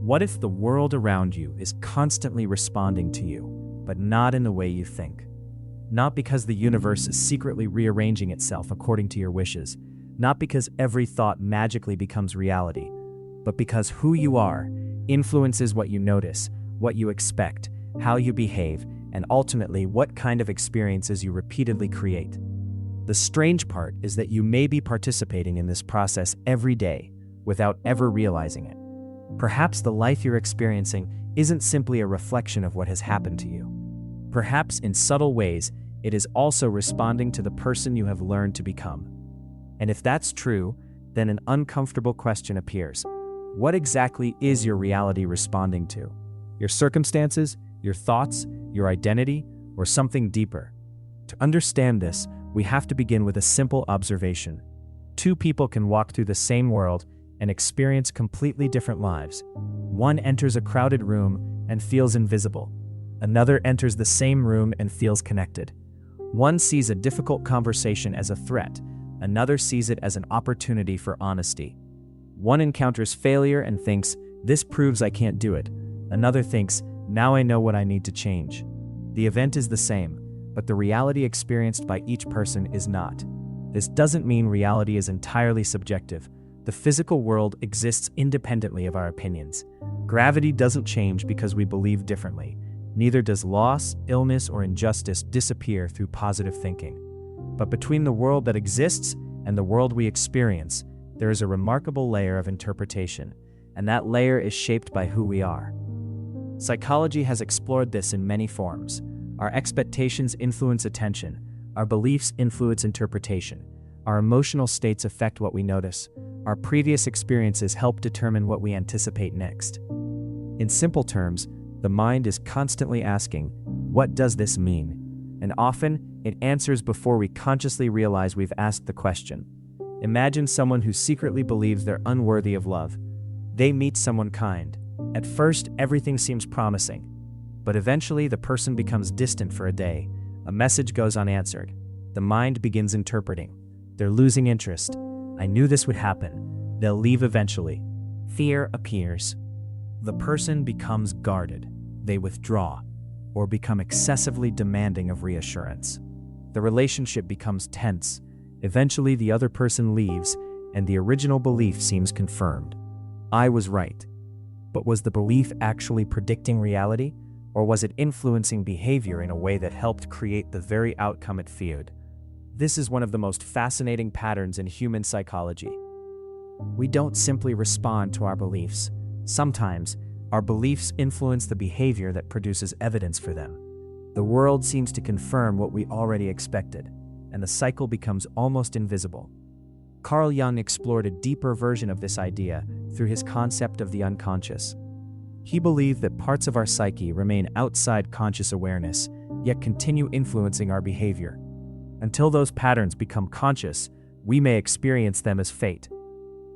What if the world around you is constantly responding to you, but not in the way you think? Not because the universe is secretly rearranging itself according to your wishes, not because every thought magically becomes reality, but because who you are influences what you notice, what you expect, how you behave, and ultimately what kind of experiences you repeatedly create. The strange part is that you may be participating in this process every day without ever realizing it. Perhaps the life you're experiencing isn't simply a reflection of what has happened to you. Perhaps in subtle ways, it is also responding to the person you have learned to become. And if that's true, then an uncomfortable question appears. What exactly is your reality responding to? Your circumstances, your thoughts, your identity, or something deeper? To understand this, we have to begin with a simple observation. Two people can walk through the same world and experience completely different lives. One enters a crowded room and feels invisible. Another enters the same room and feels connected. One sees a difficult conversation as a threat. Another sees it as an opportunity for honesty. One encounters failure and thinks, "This proves I can't do it." Another thinks, "Now I know what I need to change." The event is the same, but the reality experienced by each person is not. This doesn't mean reality is entirely subjective. The physical world exists independently of our opinions. Gravity doesn't change because we believe differently. Neither does loss, illness, or injustice disappear through positive thinking. But between the world that exists and the world we experience, there is a remarkable layer of interpretation, and that layer is shaped by who we are. Psychology has explored this in many forms. Our expectations influence attention. Our beliefs influence interpretation. Our emotional states affect what we notice. Our previous experiences help determine what we anticipate next. In simple terms, the mind is constantly asking, "What does this mean?" And often, it answers before we consciously realize we've asked the question. Imagine someone who secretly believes they're unworthy of love. They meet someone kind. At first, everything seems promising. But eventually, the person becomes distant for a day. A message goes unanswered. The mind begins interpreting. They're losing interest. I knew this would happen. They'll leave eventually. Fear appears. The person becomes guarded. They withdraw, or become excessively demanding of reassurance. The relationship becomes tense. Eventually, the other person leaves, and the original belief seems confirmed. I was right. But was the belief actually predicting reality, or was it influencing behavior in a way that helped create the very outcome it feared? This is one of the most fascinating patterns in human psychology. We don't simply respond to our beliefs. Sometimes, our beliefs influence the behavior that produces evidence for them. The world seems to confirm what we already expected, and the cycle becomes almost invisible. Carl Jung explored a deeper version of this idea through his concept of the unconscious. He believed that parts of our psyche remain outside conscious awareness, yet continue influencing our behavior. Until those patterns become conscious, we may experience them as fate.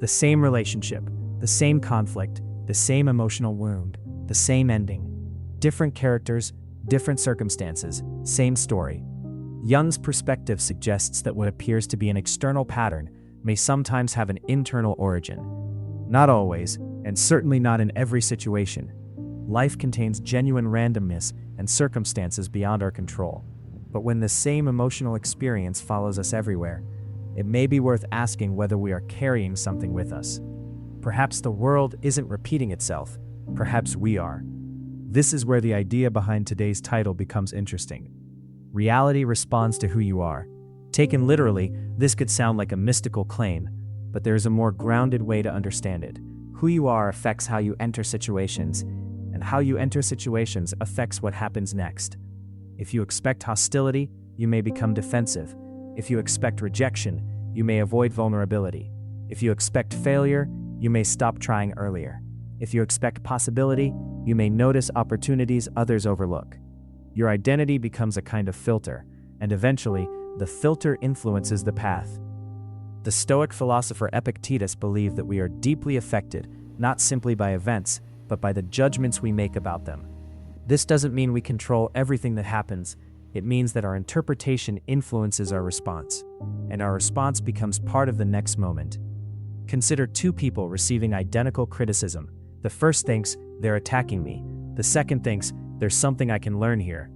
The same relationship, the same conflict, the same emotional wound, the same ending. Different characters, different circumstances, same story. Jung's perspective suggests that what appears to be an external pattern may sometimes have an internal origin. Not always, and certainly not in every situation. Life contains genuine randomness and circumstances beyond our control. But when the same emotional experience follows us everywhere, it may be worth asking whether we are carrying something with us. Perhaps the world isn't repeating itself. Perhaps we are. This is where the idea behind today's title becomes interesting. Reality responds to who you are. Taken literally, this could sound like a mystical claim, but there is a more grounded way to understand it. Who you are affects how you enter situations, and how you enter situations affects what happens next. If you expect hostility, you may become defensive. If you expect rejection, you may avoid vulnerability. If you expect failure, you may stop trying earlier. If you expect possibility, you may notice opportunities others overlook. Your identity becomes a kind of filter, and eventually, the filter influences the path. The Stoic philosopher Epictetus believed that we are deeply affected, not simply by events, but by the judgments we make about them. This doesn't mean we control everything that happens. It means that our interpretation influences our response, and our response becomes part of the next moment. Consider two people receiving identical criticism. The first thinks, they're attacking me. The second thinks, there's something I can learn here.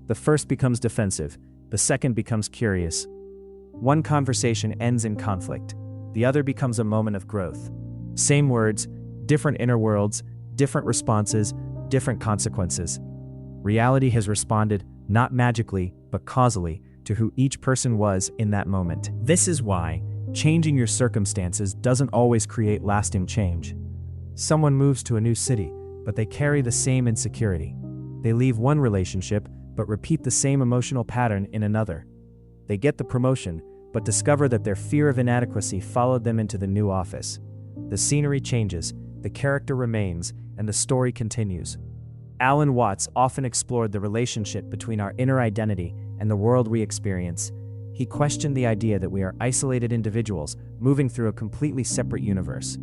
The first becomes defensive. The second becomes curious. One conversation ends in conflict. The other becomes a moment of growth. Same words, different inner worlds, different responses, different consequences. Reality has responded, not magically, but causally, to who each person was in that moment. This is why changing your circumstances doesn't always create lasting change. Someone moves to a new city, but they carry the same insecurity. They leave one relationship, but repeat the same emotional pattern in another. They get the promotion, but discover that their fear of inadequacy followed them into the new office. The scenery changes, the character remains, and the story continues. Alan Watts often explored the relationship between our inner identity and the world we experience. He questioned the idea that we are isolated individuals moving through a completely separate universe.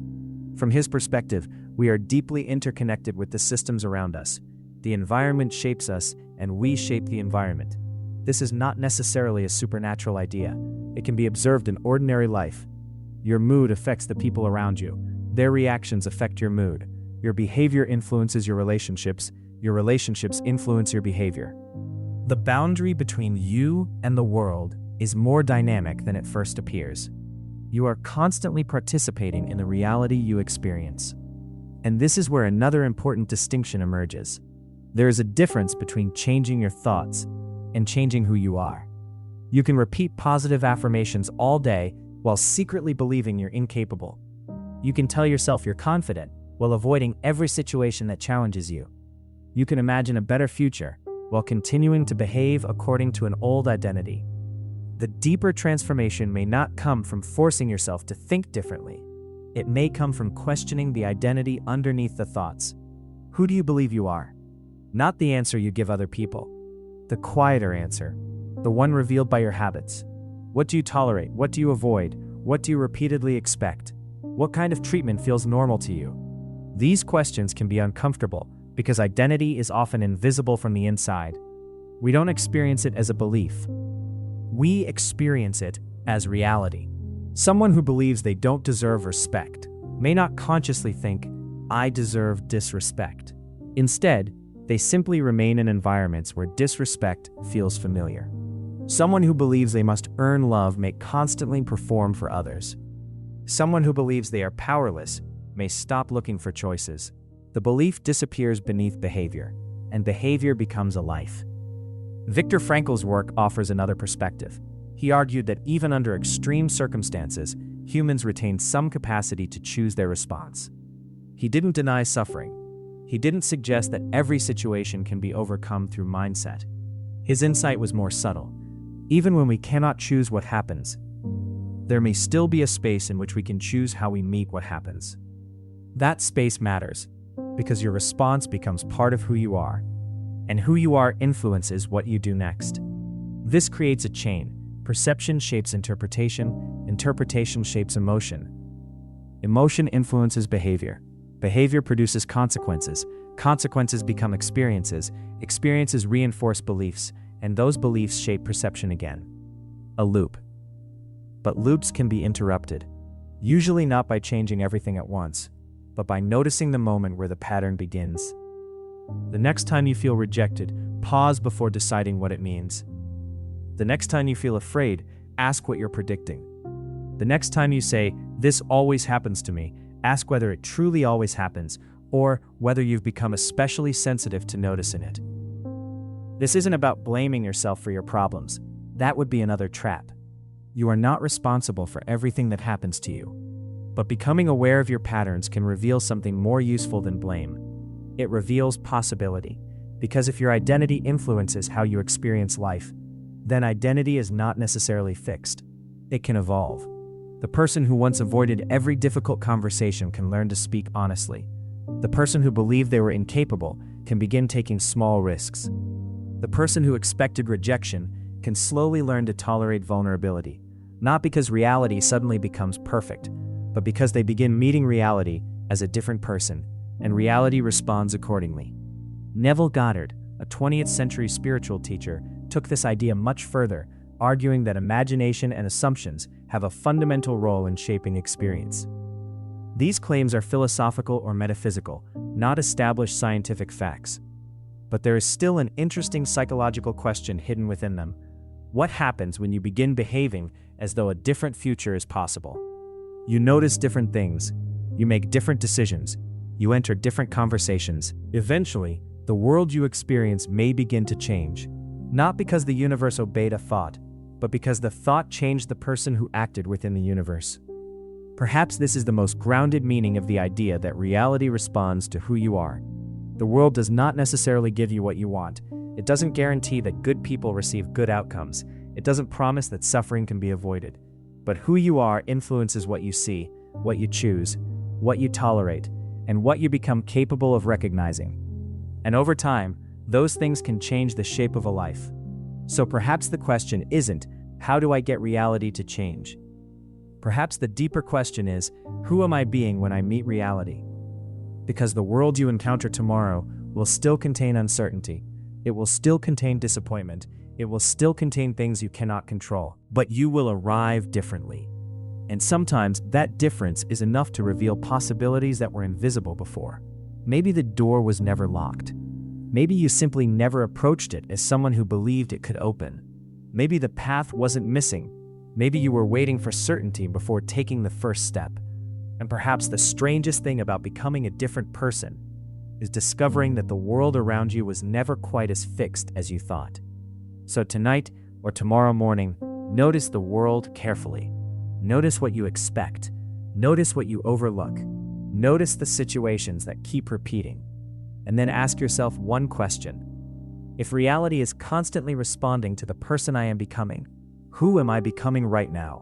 From his perspective, we are deeply interconnected with the systems around us. The environment shapes us, and we shape the environment. This is not necessarily a supernatural idea. It can be observed in ordinary life. Your mood affects the people around you. Their reactions affect your mood. Your behavior influences your relationships influence your behavior. The boundary between you and the world is more dynamic than it first appears. You are constantly participating in the reality you experience. And this is where another important distinction emerges. There is a difference between changing your thoughts and changing who you are. You can repeat positive affirmations all day while secretly believing you're incapable. You can tell yourself you're confident while avoiding every situation that challenges you. You can imagine a better future while continuing to behave according to an old identity. The deeper transformation may not come from forcing yourself to think differently. It may come from questioning the identity underneath the thoughts. Who do you believe you are? Not the answer you give other people. The quieter answer, the one revealed by your habits. What do you tolerate? What do you avoid? What do you repeatedly expect? What kind of treatment feels normal to you? These questions can be uncomfortable because identity is often invisible from the inside. We don't experience it as a belief. We experience it as reality. Someone who believes they don't deserve respect may not consciously think, I deserve disrespect. Instead, they simply remain in environments where disrespect feels familiar. Someone who believes they must earn love may constantly perform for others. Someone who believes they are powerless may stop looking for choices. The belief disappears beneath behavior, and behavior becomes a life. Viktor Frankl's work offers another perspective. He argued that even under extreme circumstances, humans retain some capacity to choose their response. He didn't deny suffering. He didn't suggest that every situation can be overcome through mindset. His insight was more subtle. Even when we cannot choose what happens, there may still be a space in which we can choose how we meet what happens. That space matters, because your response becomes part of who you are, and who you are influences what you do next. This creates a chain. Perception shapes interpretation, interpretation shapes emotion. Emotion influences behavior. Behavior produces consequences. Consequences become experiences. Experiences reinforce beliefs, and those beliefs shape perception again. A loop. But loops can be interrupted, usually not by changing everything at once, but by noticing the moment where the pattern begins. The next time you feel rejected, pause before deciding what it means. The next time you feel afraid, ask what you're predicting. The next time you say, "This always happens to me," ask whether it truly always happens, or whether you've become especially sensitive to noticing it. This isn't about blaming yourself for your problems. That would be another trap. You are not responsible for everything that happens to you. But becoming aware of your patterns can reveal something more useful than blame. It reveals possibility, because if your identity influences how you experience life, then identity is not necessarily fixed. It can evolve. The person who once avoided every difficult conversation can learn to speak honestly. The person who believed they were incapable can begin taking small risks. The person who expected rejection can slowly learn to tolerate vulnerability, not because reality suddenly becomes perfect, but because they begin meeting reality as a different person, and reality responds accordingly. Neville Goddard, a 20th century spiritual teacher, took this idea much further, arguing that imagination and assumptions have a fundamental role in shaping experience. These claims are philosophical or metaphysical, not established scientific facts. But there is still an interesting psychological question hidden within them. What happens when you begin behaving as though a different future is possible? You notice different things, you make different decisions, you enter different conversations. Eventually, the world you experience may begin to change, not because the universe obeyed a thought, but because the thought changed the person who acted within the universe. Perhaps this is the most grounded meaning of the idea that reality responds to who you are. The world does not necessarily give you what you want. It doesn't guarantee that good people receive good outcomes. It doesn't promise that suffering can be avoided. But who you are influences what you see, what you choose, what you tolerate, and what you become capable of recognizing. And over time, those things can change the shape of a life. So perhaps the question isn't, how do I get reality to change? Perhaps the deeper question is, who am I being when I meet reality? Because the world you encounter tomorrow will still contain uncertainty. It will still contain disappointment. It will still contain things you cannot control. But you will arrive differently. And sometimes that difference is enough to reveal possibilities that were invisible before. Maybe the door was never locked. Maybe you simply never approached it as someone who believed it could open. Maybe the path wasn't missing. Maybe you were waiting for certainty before taking the first step. And perhaps the strangest thing about becoming a different person is discovering that the world around you was never quite as fixed as you thought. So tonight or tomorrow morning, notice the world carefully. Notice what you expect. Notice what you overlook. Notice the situations that keep repeating. And then ask yourself one question. If reality is constantly responding to the person I am becoming, who am I becoming right now?